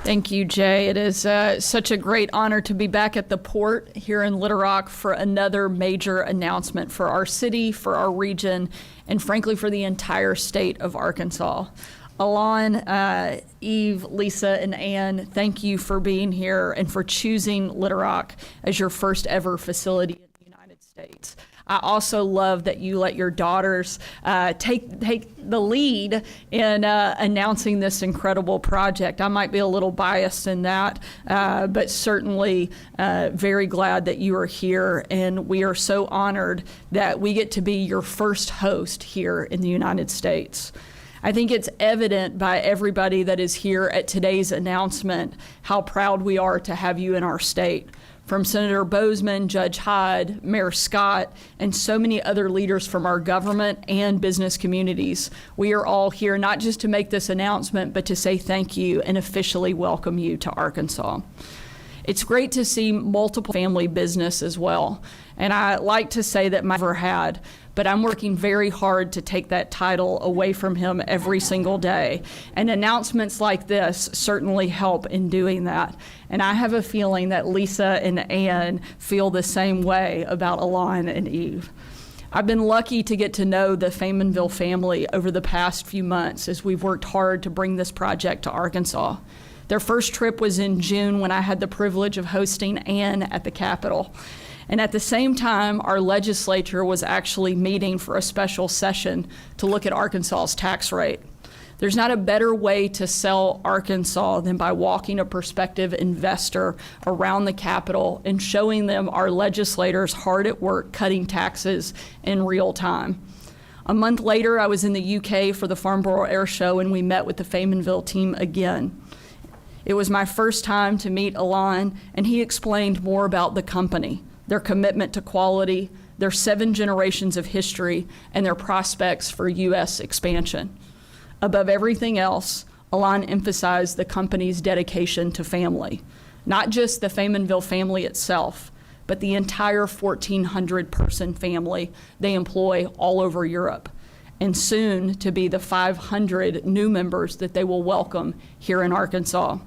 Thank you, Jay. It is such a great honor to be back at the port here in Little Rock for another major announcement for our city, for our region, and frankly for the entire state of Arkansas. Alon, Eve, Lisa, and Ann, thank you for being here and for choosing Little Rock as your first ever facility in the United States. I also love that you let your daughters take the lead in announcing this incredible project. I might be a little biased in that, but certainly very glad that you are here, and we are so honored that we get to be your first host here in the United States. I think it's evident by everybody that is here at today's announcement how proud we are to have you in our state. From Senator Boozman, Judge Hyde, Mayor Scott, and so many other leaders from our government and business communities. We are all here not just to make this announcement, but to say thank you and officially welcome you to Arkansas. It's great to see multiple family business as well. And I like to say that never had, but I'm working very hard to take that title away from him every single day. And announcements like this certainly help in doing that. And I have a feeling that Lisa and Ann feel the same way about Alon and Eve. I've been lucky to get to know the Faymanville family over the past few months as we've worked hard to bring this project to Arkansas. Their first trip was in June when I had the privilege of hosting Ann at the Capitol. And at the same time, our legislature was actually meeting for a special session to look at Arkansas's tax rate. There's not a better way to sell Arkansas than by walking a prospective investor around the Capitol and showing them our legislators hard at work cutting taxes in real time. A month later, I was in the UK for the Farnborough Air Show, and we met with the Faymanville team again. It was my first time to meet Alon, and he explained more about the company, their commitment to quality, their 7 generations of history, and their prospects for U.S. expansion. Above everything else, Alon emphasized the company's dedication to family, not just the Faymanville family itself, but the entire 1,400-person family they employ all over Europe, and soon to be the 500 new members that they will welcome here in Arkansas.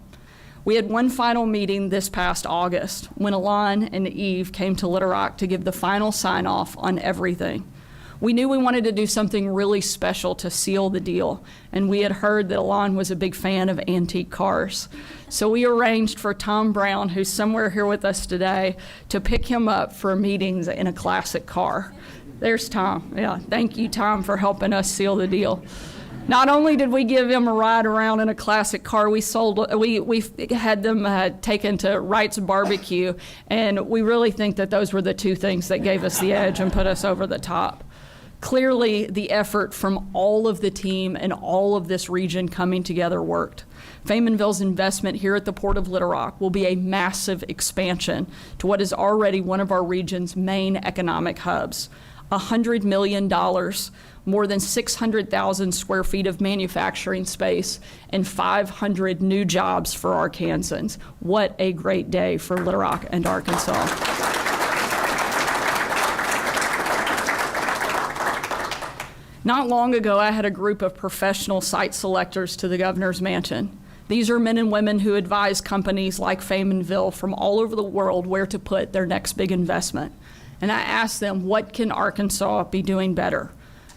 We had one final meeting this past August when Alon and Eve came to Little Rock to give the final sign-off on everything. We knew we wanted to do something really special to seal the deal, and we had heard that Alon was a big fan of antique cars. So we arranged for Tom Brown, who's somewhere here with us today, to pick him up for meetings in a classic car. There's Tom. Yeah, thank you, Tom, for helping us seal the deal. Not only did we give him a ride around in a classic car, we had them taken to Wright's Barbecue, and we really think that those were the 2 things that gave us the edge and put us over the top. Clearly, the effort from all of the team and all of this region coming together worked. Faymanville's investment here at the Port of Little Rock will be a massive expansion to what is already one of our region's main economic hubs. $100 million, more than 600,000 square feet of manufacturing space, and 500 new jobs for Arkansans. What a great day for Little Rock and Arkansas. Not long ago, I had a group of professional site selectors to the governor's mansion. These are men and women who advise companies like Faymanville from all over the world where to put their next big investment. And I asked them, what can Arkansas be doing better?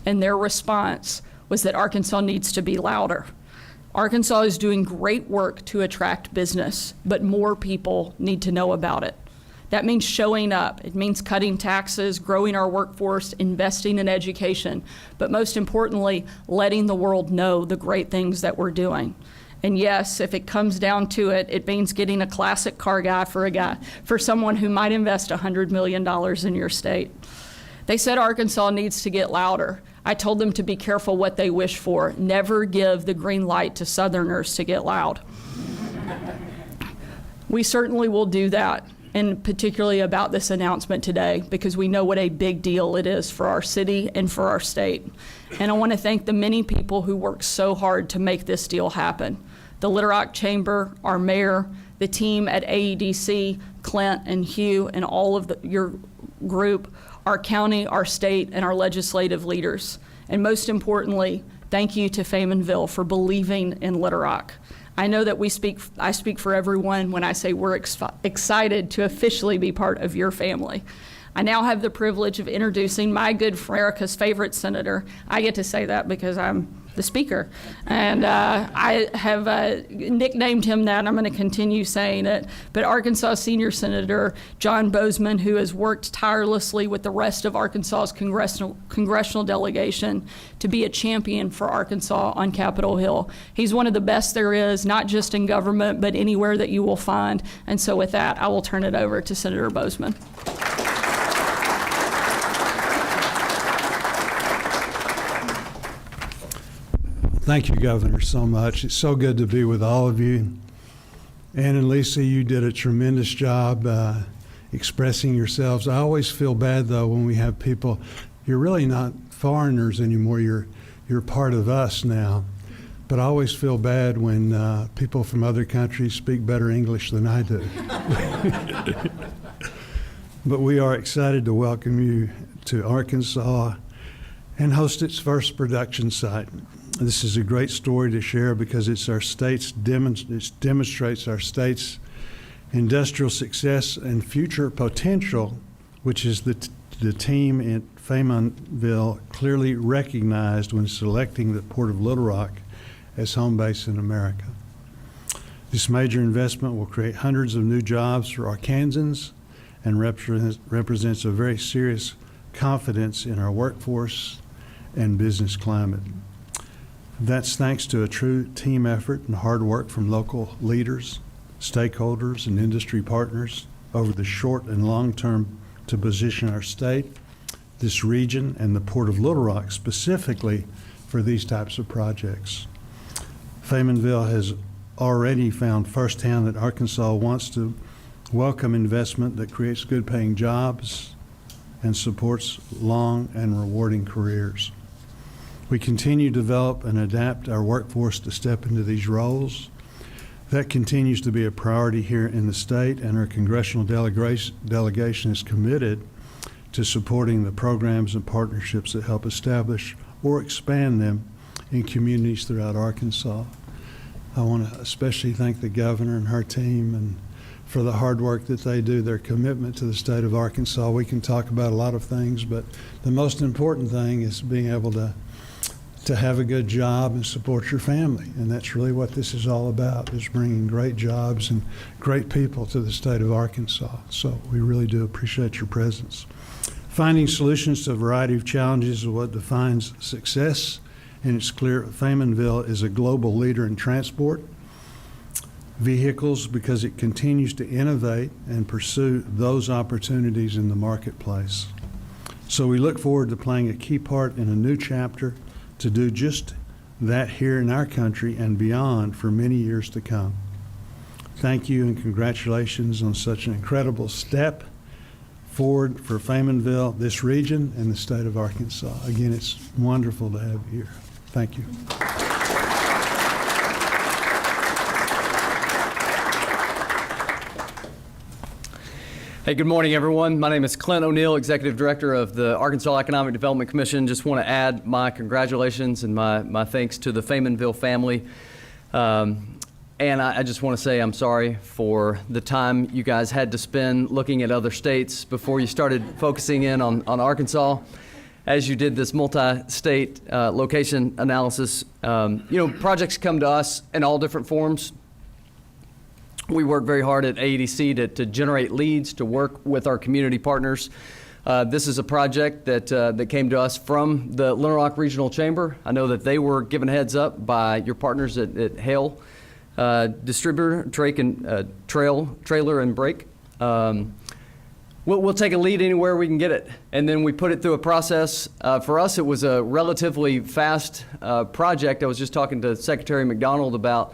And their response was that Arkansas needs to be louder. Arkansas is doing great work to attract business, but more people need to know about it. That means showing up. It means cutting taxes, growing our workforce, investing in education, but most importantly, letting the world know the great things that we're doing. And yes, if it comes down to it, it means getting a classic car guy for someone who might invest $100 million in your state. They said Arkansas needs to get louder. I told them to be careful what they wish for. Never give the green light to Southerners to get loud. We certainly will do that, and particularly about this announcement today, because we know what a big deal it is for our city and for our state. And I want to thank the many people who worked so hard to make this deal happen. The Little Rock Chamber, our mayor, the team at AEDC, Clint and Hugh, and all of your group, our county, our state, and our legislative leaders. And most importantly, thank you to Faymonville for believing in Little Rock. I know that I speak for everyone when I say we're excited to officially be part of your family. I now have the privilege of introducing my good friend, America's favorite senator. I get to say that because I'm the speaker. And I have nicknamed him that, and I'm going to continue saying it. But Arkansas Senior Senator John Boozman, who has worked tirelessly with the rest of Arkansas's congressional delegation to be a champion for Arkansas on Capitol Hill. He's one of the best there is, not just in government, but anywhere that you will find. And so with that, I will turn it over to Senator Boozman. Thank you, Governor, so much. It's so good to be with all of you. Ann and Lisa, you did a tremendous job expressing yourselves. I always feel bad, though, when we have people, you're really not foreigners anymore, you're part of us now. But I always feel bad when people from other countries speak better English than I do. But we are excited to welcome you to Arkansas and host its first production site. This is a great story to share because it demonstrates our state's industrial success and future potential, which is the team at Faymonville clearly recognized when selecting the Port of Little Rock as home base in America. This major investment will create hundreds of new jobs for Arkansans and represents a very serious confidence in our workforce and business climate. That's thanks to a true team effort and hard work from local leaders, stakeholders, and industry partners over the short and long term to position our state, this region, and the Port of Little Rock specifically for these types of projects. Faymonville has already found firsthand that Arkansas wants to welcome investment that creates good paying jobs and supports long and rewarding careers. We continue to develop and adapt our workforce to step into these roles. That continues to be a priority here in the state, and our congressional delegation is committed to supporting the programs and partnerships that help establish or expand them in communities throughout Arkansas. I want to especially thank the governor and her team and for the hard work that they do, their commitment to the state of Arkansas. We can talk about a lot of things, but the most important thing is being able to have a good job and support your family. And that's really what this is all about, is bringing great jobs and great people to the state of Arkansas. So we really do appreciate your presence. Finding solutions to a variety of challenges is what defines success, and it's clear Faymonville is a global leader in transport vehicles because it continues to innovate and pursue those opportunities in the marketplace. So we look forward to playing a key part in a new chapter to do just that here in our country and beyond for many years to come. Thank you and congratulations on such an incredible step forward for Faymonville, this region, and the state of Arkansas. Again, it's wonderful to have you here. Thank you. Hey, good morning, everyone. My name is Clint O'Neill, Executive Director of the Arkansas Economic Development Commission. Just want to add my congratulations and my thanks to the Faymonville family. And I just want to say I'm sorry for the time you guys had to spend looking at other states before you started focusing in on Arkansas. as you did this multi-state location analysis. Projects come to us in all different forms. We work very hard at AEDC to generate leads, to work with our community partners. This is a project that came to us from the Little Rock Regional Chamber. I know that they were given a heads up by your partners at Hale Distributor, Trailer and Brake. We'll take a lead anywhere we can get it, and then we put it through a process. For us, it was a relatively fast project. I was just talking to Secretary McDonald about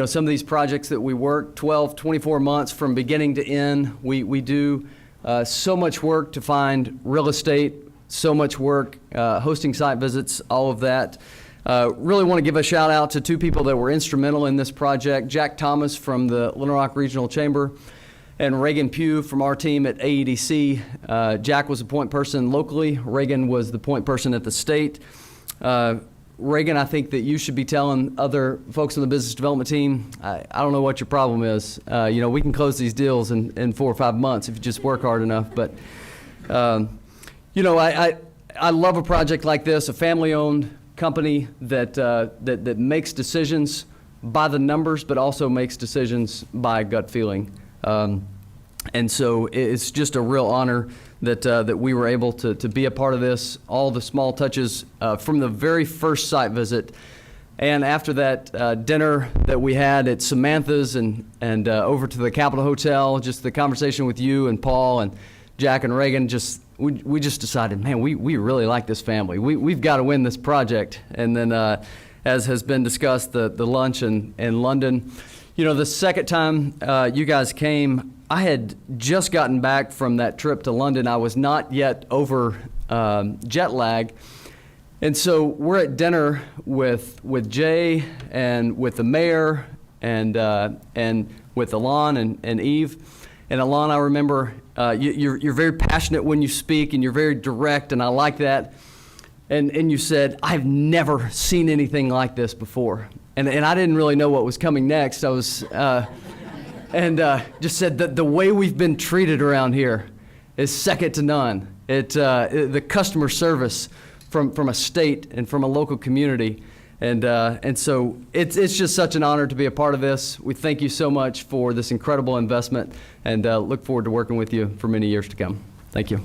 some of these projects that we work 12, 24 months from beginning to end. We do so much work to find real estate, so much work hosting site visits, all of that. Really want to give a shout out to two people that were instrumental in this project, Jack Thomas from the Little Rock Regional Chamber and Reagan Pugh from our team at AEDC. Jack was the point person locally. Reagan was the point person at the state. Reagan, I think that you should be telling other folks on the business development team, I don't know what your problem is. We can close these deals in 4 or 5 months if you just work hard enough. But, I love a project like this, a family-owned company that makes decisions by the numbers, but also makes decisions by gut feeling. And so it's just a real honor that we were able to be a part of this, all the small touches from the very first site visit. And after that dinner that we had at Samantha's and over to the Capitol Hotel, just the conversation with you and Paul and Jack and Reagan, we just decided, man, we really like this family. We've got to win this project. And then as has been discussed, the lunch in London. The second time you guys came, I had just gotten back from that trip to London. I was not yet over jet lag. And so we're at dinner with Jay and with the mayor and with Alon and Eve. And Alon, I remember you're very passionate when you speak and you're very direct, and I like that. And you said, I've never seen anything like this before. And I didn't really know what was coming next. I was, just said that the way we've been treated around here is second to none. The customer service from a state and from a local community. And so it's just such an honor to be a part of this. We thank you so much for this incredible investment and look forward to working with you for many years to come. Thank you.